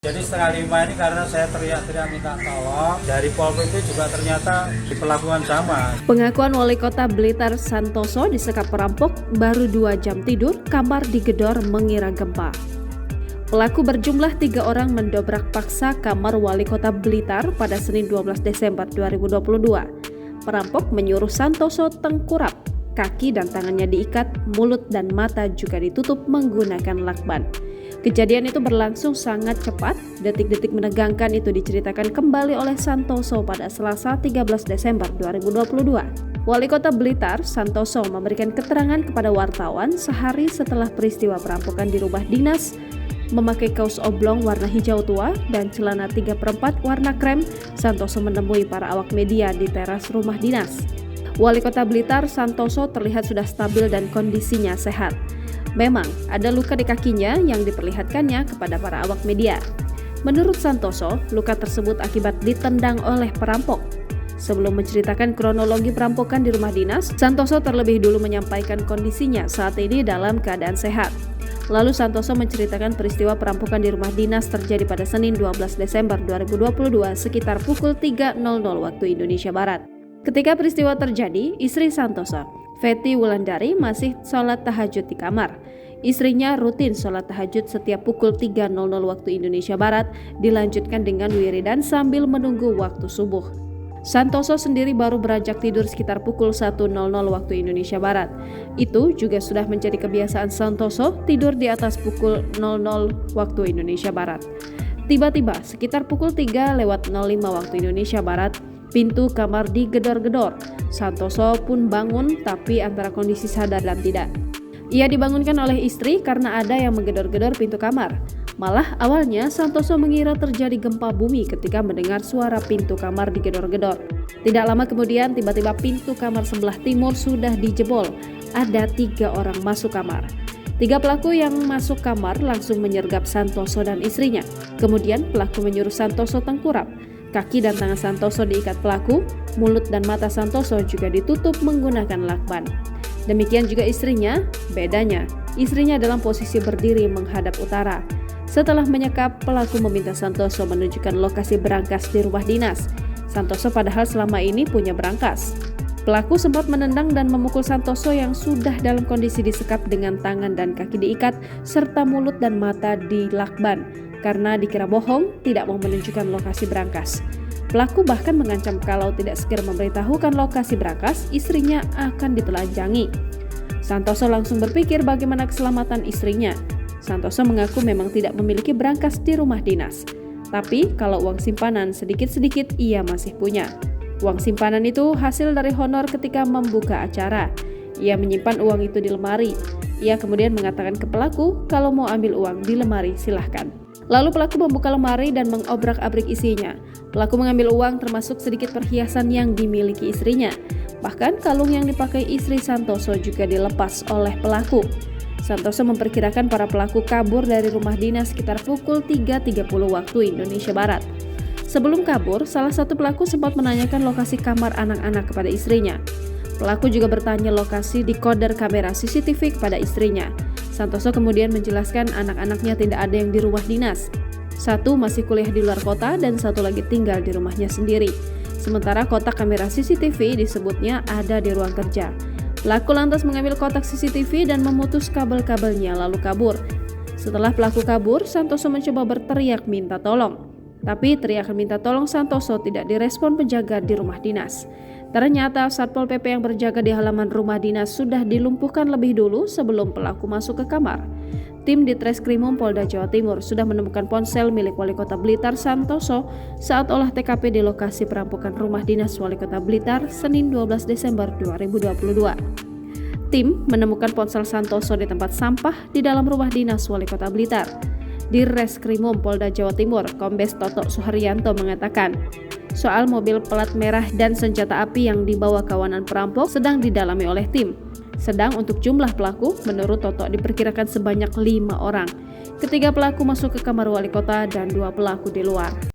Jadi setengah 5 ini karena saya teriak-teriak minta tolong, dari Pol PP juga ternyata diperlakukan sama. Pengakuan Wali Kota Blitar Santoso disekap perampok, baru 2 jam tidur, kamar digedor mengira gempa. Pelaku berjumlah 3 orang mendobrak paksa kamar Wali Kota Blitar pada Senin 12 Desember 2022. Perampok menyuruh Santoso tengkurap, kaki dan tangannya diikat, mulut dan mata juga ditutup menggunakan lakban. Kejadian itu berlangsung sangat cepat. Detik-detik menegangkan itu diceritakan kembali oleh Santoso pada Selasa 13 Desember 2022. Wali Kota Blitar, Santoso, memberikan keterangan kepada wartawan sehari setelah peristiwa perampokan di rumah dinas. Memakai kaos oblong warna hijau tua dan celana 3/4 warna krem, Santoso menemui para awak media di teras rumah dinas. Wali Kota Blitar, Santoso, terlihat sudah stabil dan kondisinya sehat. Memang ada luka di kakinya yang diperlihatkannya kepada para awak media. Menurut Santoso, luka tersebut akibat ditendang oleh perampok. Sebelum menceritakan kronologi perampokan di rumah dinas, Santoso terlebih dulu menyampaikan kondisinya saat ini dalam keadaan sehat. Lalu Santoso menceritakan peristiwa perampokan di rumah dinas terjadi pada Senin 12 Desember 2022 sekitar pukul 3.00 waktu Indonesia Barat. Ketika peristiwa terjadi, istri Santoso, Fety Wulandari, masih sholat tahajud di kamar. Istrinya rutin sholat tahajud setiap pukul 3.00 waktu Indonesia Barat, dilanjutkan dengan wiridan sambil menunggu waktu subuh. Santoso sendiri baru beranjak tidur sekitar pukul 1.00 waktu Indonesia Barat. Itu juga sudah menjadi kebiasaan Santoso tidur di atas pukul 00 waktu Indonesia Barat. Tiba-tiba sekitar pukul 3:05 waktu Indonesia Barat, pintu kamar digedor-gedor. Santoso pun bangun tapi antara kondisi sadar dan tidak. Ia dibangunkan oleh istri karena ada yang menggedor-gedor pintu kamar. Malah awalnya Santoso mengira terjadi gempa bumi ketika mendengar suara pintu kamar digedor-gedor. Tidak lama kemudian tiba-tiba pintu kamar sebelah timur sudah dijebol. Ada 3 orang masuk kamar. 3 pelaku yang masuk kamar langsung menyergap Santoso dan istrinya. Kemudian pelaku menyuruh Santoso tengkurap. Kaki dan tangan Santoso diikat pelaku, mulut dan mata Santoso juga ditutup menggunakan lakban. Demikian juga istrinya, bedanya istrinya dalam posisi berdiri menghadap utara. Setelah menyekap, pelaku meminta Santoso menunjukkan lokasi berangkas di rumah dinas. Santoso padahal selama ini punya berangkas. Pelaku sempat menendang dan memukul Santoso yang sudah dalam kondisi disekap dengan tangan dan kaki diikat, serta mulut dan mata dilakban. Karena dikira bohong, tidak mau menunjukkan lokasi berangkas. Pelaku bahkan mengancam kalau tidak segera memberitahukan lokasi berangkas, istrinya akan ditelanjangi. Santoso langsung berpikir bagaimana keselamatan istrinya. Santoso mengaku memang tidak memiliki berangkas di rumah dinas. Tapi kalau uang simpanan sedikit-sedikit ia masih punya. Uang simpanan itu hasil dari honor ketika membuka acara. Ia menyimpan uang itu di lemari. Ia kemudian mengatakan ke pelaku kalau mau ambil uang di lemari silahkan. Lalu pelaku membuka lemari dan mengobrak-abrik isinya. Pelaku mengambil uang termasuk sedikit perhiasan yang dimiliki istrinya. Bahkan kalung yang dipakai istri Santoso juga dilepas oleh pelaku. Santoso memperkirakan para pelaku kabur dari rumah dinas sekitar pukul 3.30 waktu Indonesia Barat. Sebelum kabur, salah satu pelaku sempat menanyakan lokasi kamar anak-anak kepada istrinya. Pelaku juga bertanya lokasi dekoder kamera CCTV kepada istrinya. Santoso kemudian menjelaskan anak-anaknya tidak ada yang di rumah dinas. 1 masih kuliah di luar kota dan 1 lagi tinggal di rumahnya sendiri. Sementara kotak kamera CCTV disebutnya ada di ruang kerja. Pelaku lantas mengambil kotak CCTV dan memutus kabel-kabelnya lalu kabur. Setelah pelaku kabur, Santoso mencoba berteriak minta tolong. Tapi teriakan minta tolong Santoso tidak direspon penjaga di rumah dinas. Ternyata Satpol PP yang berjaga di halaman rumah dinas sudah dilumpuhkan lebih dulu sebelum pelaku masuk ke kamar. Tim di Treskrimum Polda Jawa Timur sudah menemukan ponsel milik Wali Kota Blitar Santoso saat olah TKP di lokasi perampokan rumah dinas Wali Kota Blitar Senin 12 Desember 2022. Tim menemukan ponsel Santoso di tempat sampah di dalam rumah dinas Wali Kota Blitar. Di Reskrimum Polda Jawa Timur, Kombes Toto Suharyanto mengatakan, soal mobil plat merah dan senjata api yang dibawa kawanan perampok sedang didalami oleh tim. Sedang untuk jumlah pelaku, menurut Toto diperkirakan sebanyak 5 orang. 3 pelaku masuk ke kamar wali kota dan 2 pelaku di luar.